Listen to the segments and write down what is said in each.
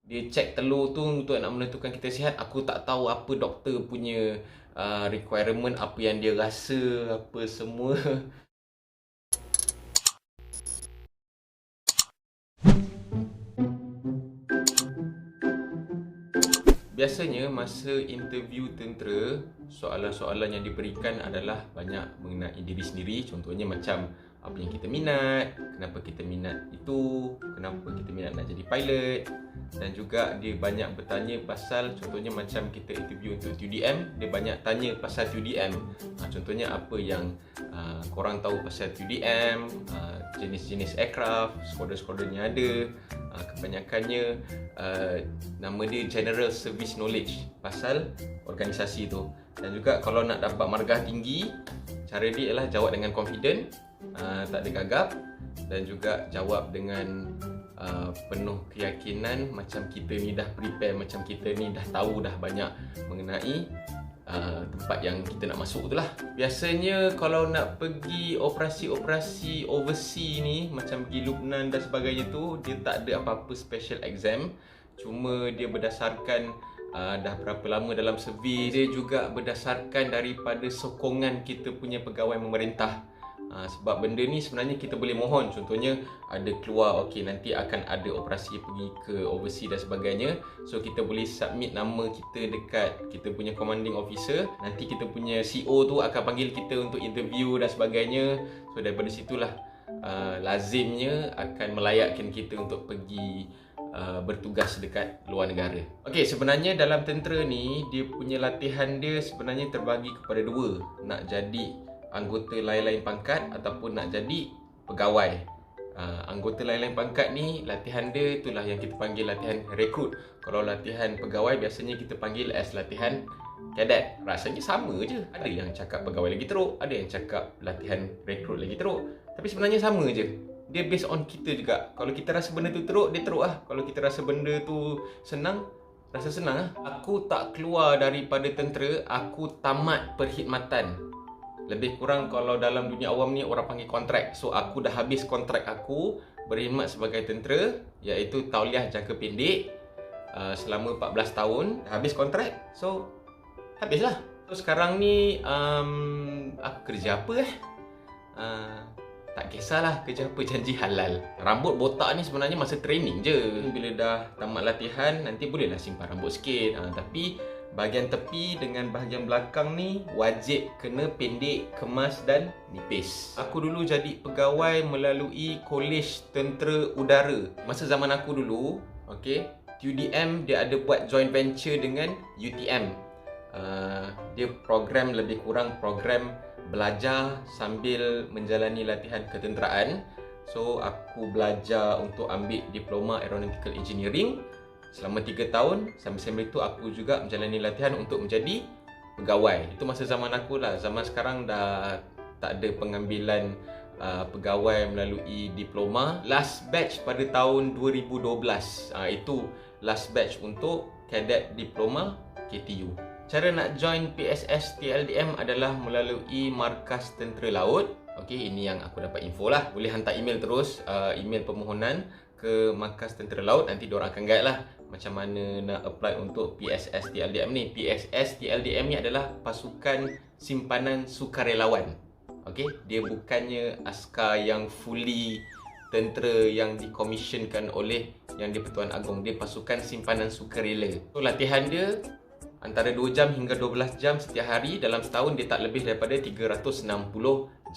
Dia check telur tu untuk nak menentukan kita sihat. Aku tak tahu apa doktor punya requirement, apa yang dia rasa, apa semua. Biasanya masa interview tentera, soalan-soalan yang diberikan adalah banyak mengenai diri sendiri. Contohnya macam apa yang kita minat, kenapa kita minat itu, kenapa kita minat nak jadi pilot. Dan juga dia banyak bertanya pasal, contohnya macam kita interview untuk TUDM, dia banyak tanya pasal TUDM. Contohnya apa yang korang tahu pasal TUDM, jenis-jenis aircraft, skadron-skadron yang ada. Kebanyakannya nama dia General Service Knowledge pasal organisasi tu. Dan juga kalau nak dapat markah tinggi, cara dia ialah jawab dengan confident, tak ada gagap, dan juga jawab dengan penuh keyakinan macam kita ni dah prepare, macam kita ni dah tahu dah banyak mengenai tempat yang kita nak masuk tu lah. Biasanya kalau nak pergi operasi-operasi overseas ni, macam pergi Lubnan dan sebagainya tu, dia tak ada apa-apa special exam. Cuma dia berdasarkan dah berapa lama dalam servis. Dia juga berdasarkan daripada sokongan kita punya pegawai memerintah. Sebab benda ni sebenarnya kita boleh mohon. Contohnya ada keluar, okey nanti akan ada operasi pergi ke overseas dan sebagainya. So kita boleh submit nama kita dekat kita punya commanding officer. Nanti kita punya CO tu akan panggil kita untuk interview dan sebagainya. So daripada situlah lazimnya akan melayakkan kita untuk pergi bertugas dekat luar negara. Okey, sebenarnya dalam tentera ni, dia punya latihan dia sebenarnya terbagi kepada dua. Nak jadi anggota lain-lain pangkat ataupun nak jadi pegawai. Anggota lain-lain pangkat ni, latihan dia itulah yang kita panggil latihan rekrut. Kalau latihan pegawai biasanya kita panggil as latihan kadet. Rasanya sama je. Ada yang cakap pegawai lagi teruk, ada yang cakap latihan rekrut lagi teruk. Tapi sebenarnya sama je. Dia based on kita juga. Kalau kita rasa benda tu teruk, dia teruk lah. Kalau kita rasa benda tu senang, rasa senang lah. Aku tak keluar daripada tentera, aku tamat perkhidmatan. Lebih kurang kalau dalam dunia awam ni orang panggil kontrak. So aku dah habis kontrak aku berkhidmat sebagai tentera, iaitu tauliah jangka pendek selama 14 tahun. Dah habis kontrak, so habislah. So sekarang ni aku kerja apa tak kisahlah kerja apa, janji halal. Rambut botak ni sebenarnya masa training je. Bila dah tamat latihan, nanti bolehlah simpan rambut sikit. Tapi bahagian tepi dengan bahagian belakang ni wajib kena pendek, kemas dan nipis. Aku dulu jadi pegawai melalui Kolej Tentera Udara. Masa zaman aku dulu, okey, TUDM dia ada buat joint venture dengan UTM. Dia program lebih kurang program belajar sambil menjalani latihan ketenteraan. So aku belajar untuk ambil diploma Aeronautical Engineering selama 3 tahun. Sambil-sambil itu aku juga menjalani latihan untuk menjadi pegawai. Itu masa zaman aku lah. Zaman sekarang dah tak ada pengambilan pegawai melalui diploma. Last batch pada tahun 2012. Itu last batch untuk kadet diploma KTU. Cara nak join PSS TLDM adalah melalui Markas Tentera Laut. Okey, ini yang aku dapat info lah. Boleh hantar email terus, email permohonan ke Markas Tentera Laut. Nanti diorang akan guide lah macam mana nak apply untuk PSS TLDM ni. PSS TLDM ni adalah Pasukan Simpanan Sukarelawan. Okey, dia bukannya askar yang fully tentera yang dikomisionkan oleh Yang di-Pertuan Agong. Dia Pasukan Simpanan Sukarela. So latihan dia antara 2 jam hingga 12 jam setiap hari. Dalam setahun dia tak lebih daripada 360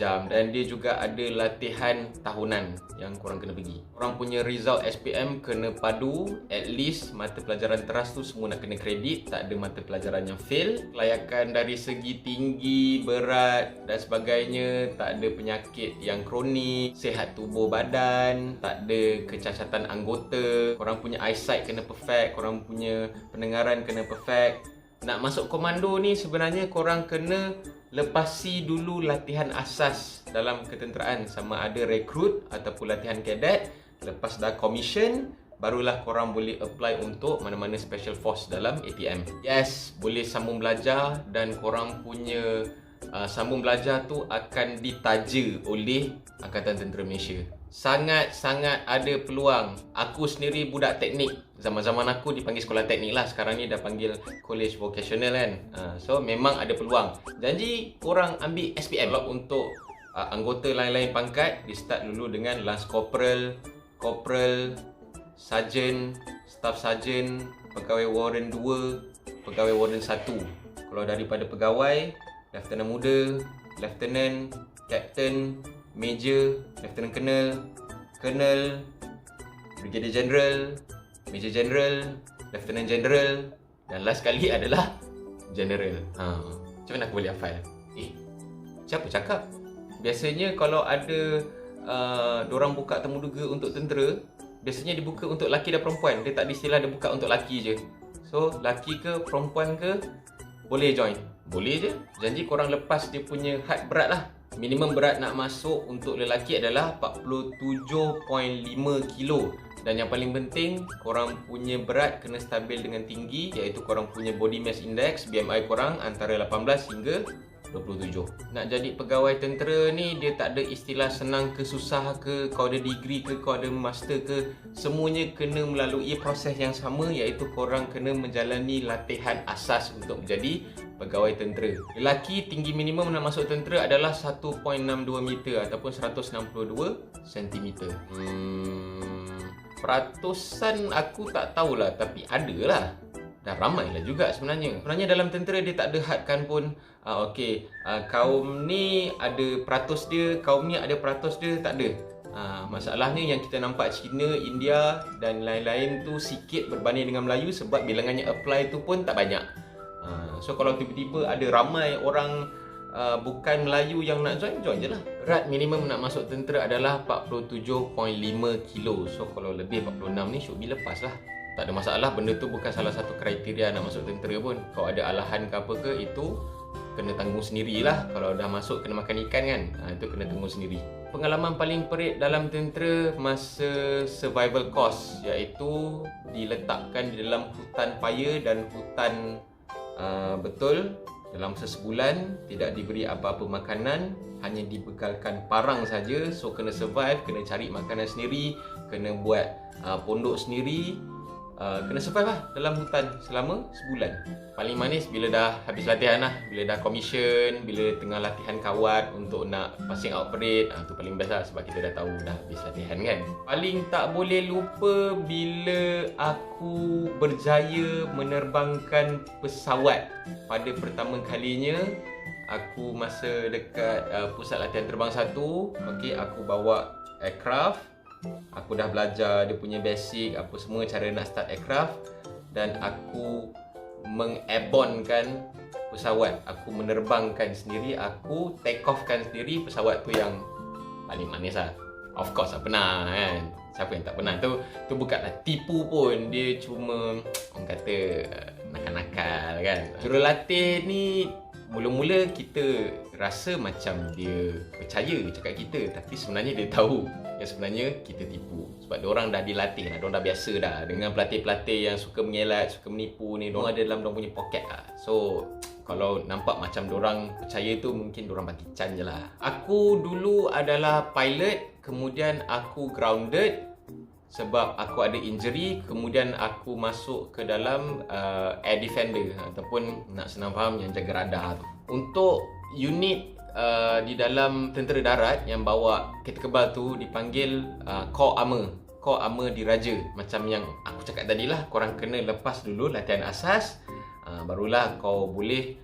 jam. Dan dia juga ada latihan tahunan yang korang kena pergi. Korang punya result SPM kena padu. At least mata pelajaran teras tu semua nak kena kredit. Tak ada mata pelajaran yang fail. Kelayakan dari segi tinggi, berat dan sebagainya. Tak ada penyakit yang kronik. Sihat tubuh badan. Tak ada kecacatan anggota. Korang punya eyesight kena perfect. Korang punya pendengaran kena perfect. Nak masuk komando ni sebenarnya korang kena lepasi dulu latihan asas dalam ketenteraan, sama ada rekrut ataupun latihan kadet. Lepas dah commission, barulah korang boleh apply untuk mana-mana special force dalam ATM. Yes, boleh sambung belajar dan korang punya sambung belajar tu akan ditaja oleh Angkatan Tentera Malaysia. Sangat-sangat ada peluang. Aku sendiri budak teknik. Zaman-zaman aku dipanggil sekolah teknik lah. Sekarang ni dah panggil college vocational kan. So memang ada peluang. Janji korang ambil SPM. Kalau untuk anggota lain-lain pangkat, dia start dulu dengan Lance Corporal, Corporal, Sarjan, Staff Sarjan, Pegawai Warren 2, Pegawai Warren 1. Kalau daripada pegawai, Lieutenant Muda, Lieutenant, Captain, Major, Lieutenant Colonel, Colonel, Brigadier General, Major General, Lieutenant General, dan last sekali adalah General. Macam mana aku boleh hafal? Siapa cakap? Biasanya kalau ada dorang buka temuduga untuk tentera, biasanya dibuka untuk lelaki dan perempuan. Dia tak ada istilah dia buka untuk lelaki je. So, lelaki ke perempuan ke boleh join. Boleh je. Janji korang lepas dia punya had berat lah. Minimum berat nak masuk untuk lelaki adalah 47.5 kilo. Dan yang paling penting, korang punya berat kena stabil dengan tinggi, iaitu korang punya body mass index, BMI korang antara 18 hingga 27. Nak jadi pegawai tentera ni, dia tak ada istilah senang ke susah ke, kau ada degree ke, kau ada master ke. Semuanya kena melalui proses yang sama, iaitu korang kena menjalani latihan asas untuk menjadi pegawai tentera. Lelaki tinggi minimum nak masuk tentera adalah 1.62 meter ataupun 162 cm. Peratusan aku tak tahulah, tapi ada lah. Dah ramai lah juga sebenarnya. Sebenarnya dalam tentera dia tak ada hadkan pun. Kaum ni ada peratus dia, kaum ni ada peratus dia, tak ada. Masalahnya yang kita nampak China, India dan lain-lain tu sikit berbanding dengan Melayu sebab bilangannya apply tu pun tak banyak. So kalau tiba-tiba ada ramai orang bukan Melayu yang nak join, join je lah. Berat minimum nak masuk tentera adalah 47.5 kilo. So kalau lebih 46 ni should be lepas lah. Tak ada masalah, benda tu bukan salah satu kriteria nak masuk tentera pun. Kalau ada alahan ke apa ke, itu kena tanggung sendirilah. Kalau dah masuk kena makan ikan kan, itu kena tanggung sendiri. Pengalaman paling perit dalam tentera masa survival course, iaitu diletakkan di dalam hutan paya dan hutan betul dalam sebulan, tidak diberi apa-apa makanan, hanya dibekalkan parang saja. So kena survive, kena cari makanan sendiri, kena buat pondok sendiri, kena survive lah dalam hutan selama sebulan. Paling manis bila dah habis latihan lah, bila dah commission, bila tengah latihan kawat untuk nak passing out parade, tu paling best lah sebab kita dah tahu dah habis latihan kan. Paling tak boleh lupa bila aku berjaya menerbangkan pesawat pada pertama kalinya. Aku masa dekat pusat latihan terbang 1, aku bawa aircraft. Aku dah belajar dia punya basic, apa semua cara nak start aircraft, dan aku mengairbornekan pesawat. Aku menerbangkan sendiri, aku take off kan sendiri pesawat tu yang paling manis lah. Of course lah pernah kan. Siapa yang tak pernah? Tu bukanlah tipu pun, dia cuma orang kata nakal-nakal kan. Jurulatih ni mula-mula kita rasa macam dia percaya cakap kita, tapi sebenarnya dia tahu yang sebenarnya kita tipu. Sebab diorang dah dilatih lah, diorang dah biasa dah dengan pelatih-pelatih yang suka mengelat, suka menipu ni. Diorang ada dalam diorang punya poket lah. So kalau nampak macam diorang percaya tu, mungkin diorang bagi can je lah. Aku dulu adalah pilot, kemudian aku grounded sebab aku ada injury. Kemudian aku masuk ke dalam air defender, ataupun nak senang faham yang jaga radar tu. Untuk unit di dalam tentera darat yang bawa kereta kebal tu dipanggil Corps Armour. Corps Armour Diraja. Macam yang aku cakap tadi lah, korang kena lepas dulu latihan asas, barulah kau boleh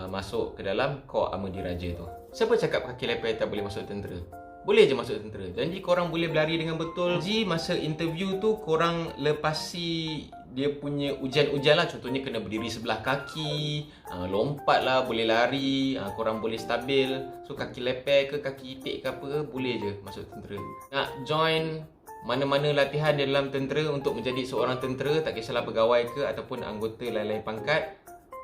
masuk ke dalam Corps Armour Diraja tu. Siapa cakap kaki lepai tak boleh masuk tentera? Boleh je masuk tentera. Janji korang boleh berlari dengan betul. Janji masa interview tu korang lepasi dia punya ujian-ujian lah. Contohnya kena berdiri sebelah kaki, lompat lah, boleh lari, korang boleh stabil. So kaki lepai ke kaki itik ke apa, boleh je masuk tentera. Nak join mana-mana latihan di dalam tentera untuk menjadi seorang tentera, tak kisahlah pegawai ke ataupun anggota lain-lain pangkat,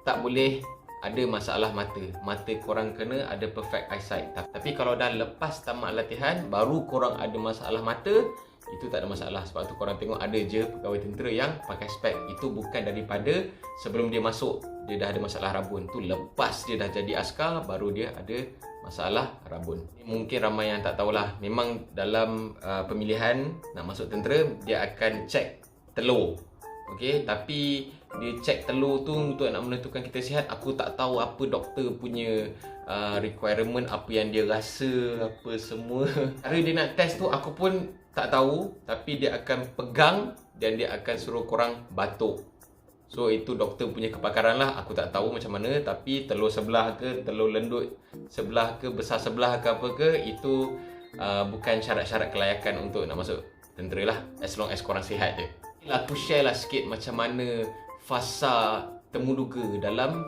tak boleh ada masalah mata. Mata korang kena ada perfect eyesight. Tapi kalau dah lepas tamat latihan, baru korang ada masalah mata, itu tak ada masalah. Sebab tu korang tengok ada je pegawai tentera yang pakai spek. Itu bukan daripada sebelum dia masuk dia dah ada masalah rabun. Tu lepas dia dah jadi askar baru dia ada masalah rabun. Mungkin ramai yang tak tahulah. Memang dalam pemilihan nak masuk tentera, dia akan cek telur. Okey, tapi dia cek telur tu untuk nak menentukan kita sihat. Aku tak tahu apa doktor punya requirement, apa yang dia rasa, apa semua. Cara dia nak test tu aku pun tak tahu, tapi dia akan pegang dan dia akan suruh korang batuk. So itu doktor punya kepakaran lah. Aku tak tahu macam mana, tapi telur sebelah ke, telur lendut sebelah ke, besar sebelah ke apa ke, itu bukan syarat-syarat kelayakan untuk nak masuk tentera lah, as long as korang sihat je. Aku share lah sikit macam mana fasa temuduga dalam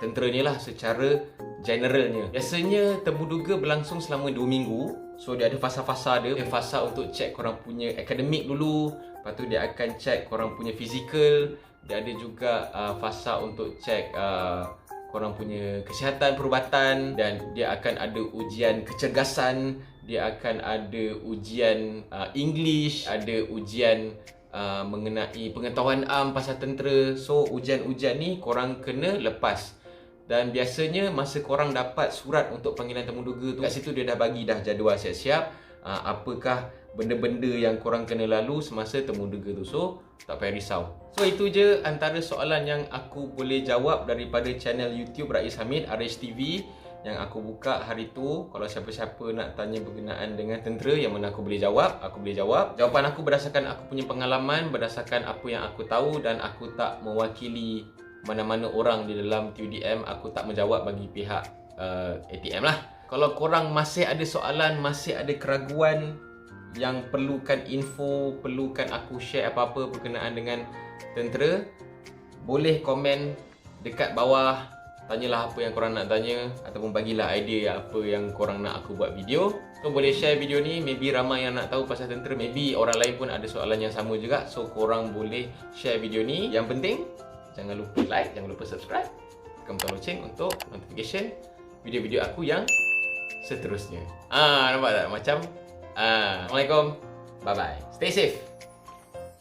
tentera ni lah secara generalnya. Biasanya temuduga berlangsung selama 2 minggu. So dia ada fasa-fasa dia. Fasa untuk check korang punya akademik dulu. Lepas tu dia akan check korang punya fizikal. Dia ada juga fasa untuk check korang punya kesihatan perubatan. Dan dia akan ada ujian kecergasan. Dia akan ada ujian English. Ada ujian mengenai pengetahuan am pasal tentera. So ujian-ujian ni korang kena lepas. Dan biasanya masa korang dapat surat untuk panggilan temuduga tu, kat situ dia dah bagi dah jadual siap-siap apakah benda-benda yang korang kena lalu semasa temuduga tu. So tak payah risau. So itu je antara soalan yang aku boleh jawab daripada channel YouTube Rais Hamid, RHTV, yang aku buka hari tu. Kalau siapa-siapa nak tanya berkenaan dengan tentera yang mana aku boleh jawab, aku boleh jawab. Jawapan aku berdasarkan aku punya pengalaman, berdasarkan apa yang aku tahu, dan aku tak mewakili mana-mana orang di dalam TUDM. Aku tak menjawab bagi pihak ATM lah. Kalau korang masih ada soalan, masih ada keraguan yang perlukan info, perlukan aku share apa-apa berkenaan dengan tentera, boleh komen dekat bawah. Tanyalah apa yang korang nak tanya, ataupun bagilah idea apa yang korang nak aku buat video. So boleh share video ni, maybe ramai yang nak tahu pasal tentera, maybe orang lain pun ada soalan yang sama juga. So korang boleh share video ni. Yang penting jangan lupa like, jangan lupa subscribe, tekan butang loceng untuk notification video-video aku yang seterusnya. Nampak tak macam? Assalamualaikum. Bye bye. Stay safe.